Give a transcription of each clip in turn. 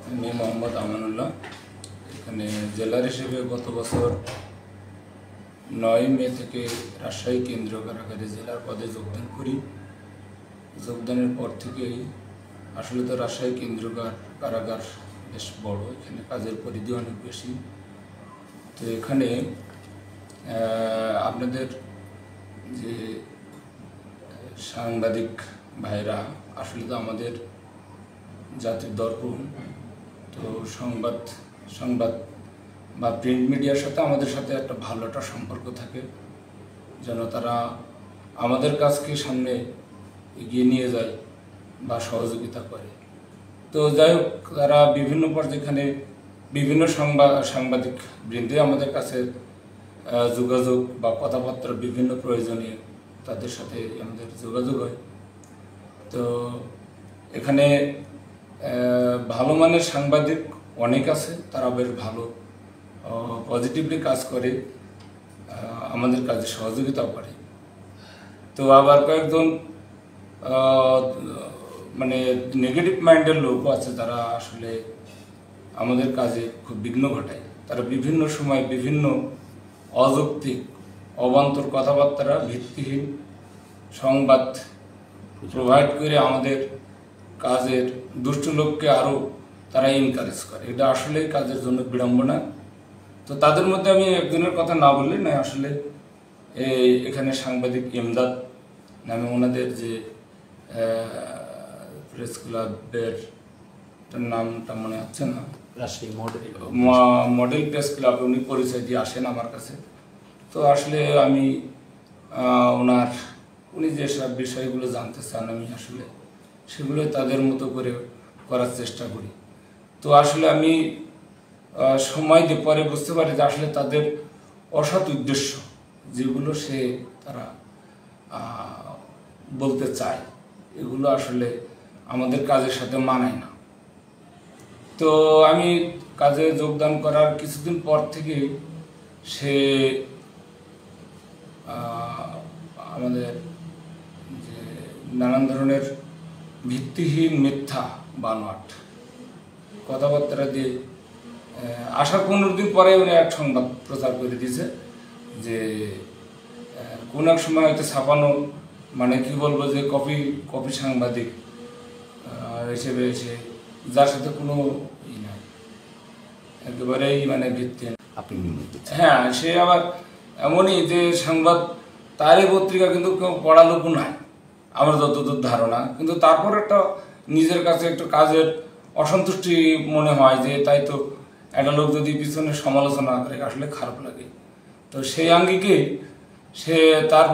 আমি মোহাম্মদ আমানুল্লাহ এখানে জেলার হিসেবে গত বছর 9 মে থেকে রাজশাহী কেন্দ্রীয় কারাগারে জেলার পদে যোগদান করি। যোগদানের পর থেকেই আসলে তো রাজশাহী কেন্দ্রীয় কারাগার বেশ বড়, এখানে কাজের পরিধি অনেক বেশি। তো এখানে আপনাদের যে সাংবাদিক ভাইরা আসলে তো আমাদের জাতির দর্পণ, তো সংবাদ বা প্রিন্ট মিডিয়ার সাথে আমাদের সাথে একটা ভালো একটা সম্পর্ক থাকে, যেন তারা আমাদের কাজকে সামনে এগিয়ে নিয়ে যায় বা সহযোগিতা করে। তো যাই হোক, তারা বিভিন্ন পর্যায়ে বিভিন্ন সাংবাদিক বৃন্দে আমাদের কাছে যোগাযোগ বা কথাবার্তা বিভিন্ন প্রয়োজনীয় তাদের সাথে আমাদের যোগাযোগ হয়। তো এখানে ভালো মানের সাংবাদিক অনেক আছে, তারা বেশ ভালো পজিটিভলি কাজ করে, আমাদের কাজে সহযোগিতাও করে। তো আবার কয়েকজন মানে নেগেটিভ মাইন্ডের লোকও আছে, তারা আসলে আমাদের কাজে খুব বিঘ্ন ঘটায়। তারা বিভিন্ন সময় বিভিন্ন অযৌক্তিক অবান্তর কথাবার্তা, ভিত্তিহীন সংবাদ প্রোভাইড করে আমাদের কাজের দুষ্ট লোককে আরও তারা এনকারেজ করে। এটা আসলে কাজের জন্য বিড়ম্বনা। তো তাদের মধ্যে আমি একজনের কথা না বললে না, আসলে এখানে সাংবাদিক ইমদাদ নামে ওনাদের যে প্রেস ক্লাবের নামটা মনে হচ্ছে না, রাজশাহী মডেল প্রেস ক্লাব, উনি পরিচয় দিয়ে আসেন আমার কাছে। তো আসলে আমি উনি যেসব বিষয়গুলো জানতে চান, আমি আসলে সেগুলো তাদের মতো করে করার চেষ্টা করি। তো আসলে আমি সময় দিয়ে পরে বুঝতে পারি যে আসলে তাদের অসৎ উদ্দেশ্য যেগুলো তারা বলতে চায়, এগুলো আসলে আমাদের কাজের সাথে মানায় না। তো আমি কাজে যোগদান করার কিছুদিন পর থেকে আমাদের যে নানান ধরনের ভিত্তিহীন মিথ্যা বানোয়াট কথাবার্তা দিয়ে আসার 15 দিন পরে উনি এক সংবাদ প্রচার করে দিয়েছে যে কোন এক সময় হয়তো ছাপানো, মানে কি বলবো, যে কপি সাংবাদিক হিসেবে যার সাথে কোনো নাই, একেবারেই মানে ভিত্তিহীন। হ্যাঁ, সে আবার এমনই যে সংবাদ তারই পত্রিকা কিন্তু কেউ পড়া লোকও নাই আমার যতদূর ধারণা, কিন্তু তারপর একটা নিজের কাছে একটু কাজের অসন্তুষ্টি মনে হয় যে তাই তো একটা লোক যদি পিছনে সমালোচনা করে আসলে খারাপ লাগে। তো সেই আঙ্গিকে সে তার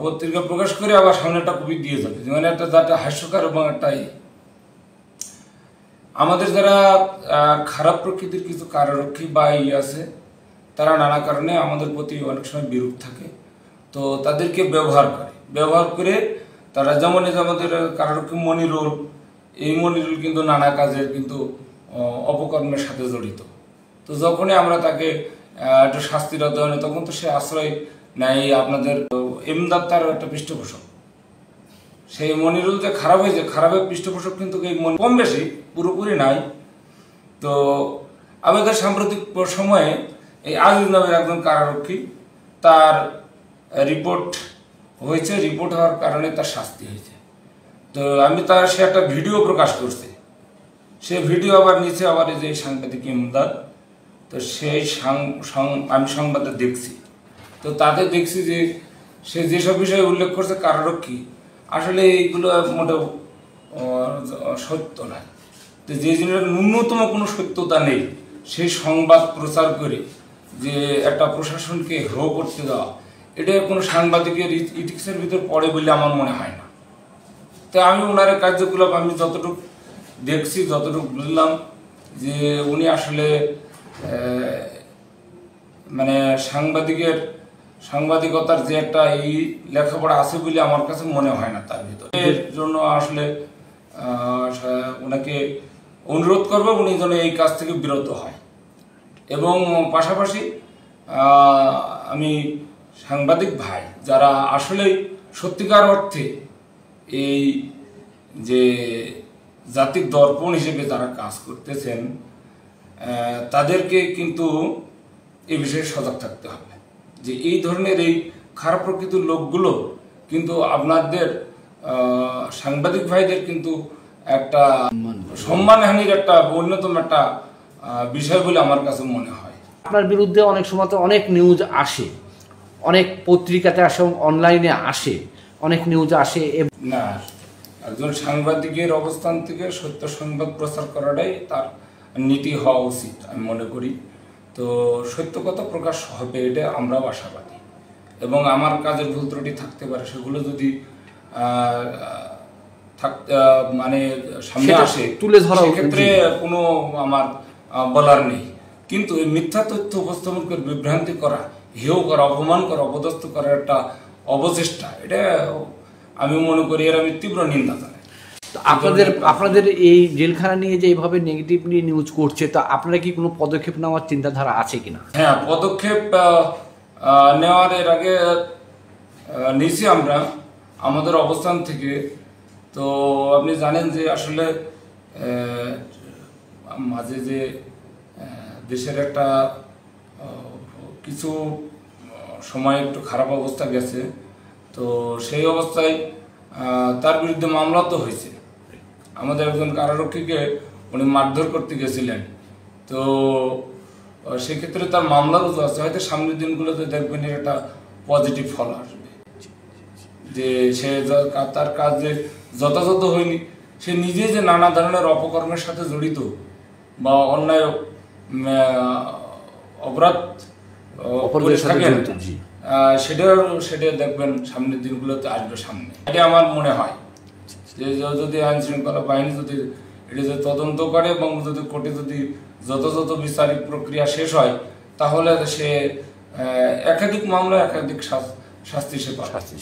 পত্রিকা প্রকাশ করে আবার সামনে একটা কপি দিয়ে যাবে, মানে একটা যাতে হাস্যকর এবং একটা আমাদের যারা খারাপ প্রকৃতির কিছু কারারক্ষী বা আছে, তারা নানা কারণে আমাদের প্রতি অনেক সময় বিরূপ থাকে। তো তাদেরকে ব্যবহার করে তারা যেমন আমাদের কারারক্ষী মনিরুল, এই মনিরুল কিন্তু নানা কাজের কিন্তু অপকর্মের সাথে জড়িত। তো যখনই আমরা তাকে একটা শাস্তিরত হয়, তখন তো সে আশ্রয় নেয় আপনাদের ইমদাদ, তার একটা পৃষ্ঠপোষক। সেই মনিরুল যে খারাপ হয়েছে, খারাপের পৃষ্ঠপোষক কিন্তু কম বেশি, পুরোপুরি নাই। তো আমাদের সাম্প্রতিক সময়ে এই আজিজ নামের একজন কারারক্ষী, তার রিপোর্ট হওয়ার কারণে তার শাস্তি হয়েছে। তো সে একটা ভিডিও প্রকাশ করছে, সে ভিডিও আবার নিচে আবার এই যে সাংবাদিক ইমদাদ, তো আমি সংবাদে দেখছি। তো তাতে দেখছি যে সে যেসব বিষয়ে উল্লেখ করছে কারারক্ষী, আসলে এইগুলো মোটেও সত্য নয়। তো যে জিনিসের ন্যূনতম কোনো সত্যতা নেই, সেই সংবাদ প্রচার করে যে একটা প্রশাসনকে হেয় করতে দেওয়া, এটা কোনো সাংবাদিকের ইথিক্সের ভিতর পড়ে বলে আমার মনে হয় না। তো আমি ওনার কার্যকলাপ আমি যতটুকু দেখছি, যতটুকু বুঝলাম, যে উনি আসলে মানে সাংবাদিকতার যে একটা লেখাপড়া আছে বলে আমার কাছে মনে হয় না তার ভিতরে। এর জন্য আসলে ওনাকে অনুরোধ করবো উনি যেন এই কাজ থেকে বিরত হয়। এবং পাশাপাশি আমি সাংবাদিক ভাই যারা আসলে সত্যিকার অর্থে এই যে জাতির দর্পণ হিসেবে যারা কাজ করতেছেন তাদেরকে কিন্তু এই বিষয়ে সজাগ থাকতে হবে যে এই ধরনের এই খারাপ প্রকৃতির লোকগুলো কিন্তু আপনাদের সাংবাদিক ভাইদের কিন্তু একটা সম্মানহানির একটা অন্যতম একটা বিষয় বলে আমার কাছে মনে হয়। আপনার বিরুদ্ধে অনেক সময় তো অনেক নিউজ আসে, অনেক পত্রিকাতে আসে, অনলাইনে আসে, অনেক নিউজ আসে। না, একজন সাংবাদিকের অবস্থান থেকে সত্য সংবাদ প্রচার করাটাই তার নীতি হওয়া উচিত আমি মনে করি। তো সত্য কথা প্রকাশ হবে এটা আমরাও আশাবাদী, এবং আমার কাজের ভুল ত্রুটি থাকতে পারে, সেগুলো যদি মানে সামনে আসে তুলে ধরা, সেক্ষেত্রে কোনো আমার বলার নেই। কিন্তু এই মিথ্যা তথ্য উপস্থাপন করে বিভ্রান্তি করা, হেয় করা, অপমান করা, অপদস্থ করার একটা অবচেষ্টা, এটা আমি মনে করি এর আমি তীব্র নিন্দা জানাই। আপনাদের এই জেলখানা নিয়ে যে এইভাবে নেগেটিভলি নিউজ করছে, তা আপনারা কি কোনো পদক্ষেপ নেওয়ার চিন্তাধারা আছে কিনা? হ্যাঁ, পদক্ষেপ নেওয়ার এর আগে নিয়েছি আমরা আমাদের অবস্থান থেকে। তো আপনি জানেন যে আসলে মাঝে যে দেশের একটা কিছু সময় একটু খারাপ অবস্থা গেছে, তো সেই অবস্থায় তার বিরুদ্ধে মামলা তো হয়েছে। আমাদের একজন কারারক্ষীকে উনি মারধর করতে গেছিলেন, তো সেক্ষেত্রে তার মামলা রুজু আছে। হয়তো সামনের দিনগুলোতে দেখবেন এর একটা পজিটিভ ফল আসবে, যে সে তার কাজ যে যথাযথ হয়নি, সে নিজে যে নানা ধরনের অপকর্মের সাথে জড়িত বা অন্যায় অপরাধ করে থাকেন, সেটা দেখবেন সামনের দিনগুলোতে আসবে সামনে। এটা আমার মনে হয় যে যদি আইন শৃঙ্খলা বাহিনী যদি এটা যদি তদন্ত করে এবং যদি কোর্টে যদি যথাযথ বিচারিক প্রক্রিয়া শেষ হয়, তাহলে সে একাধিক মামলা একাধিক শাস্তি সে পাবে।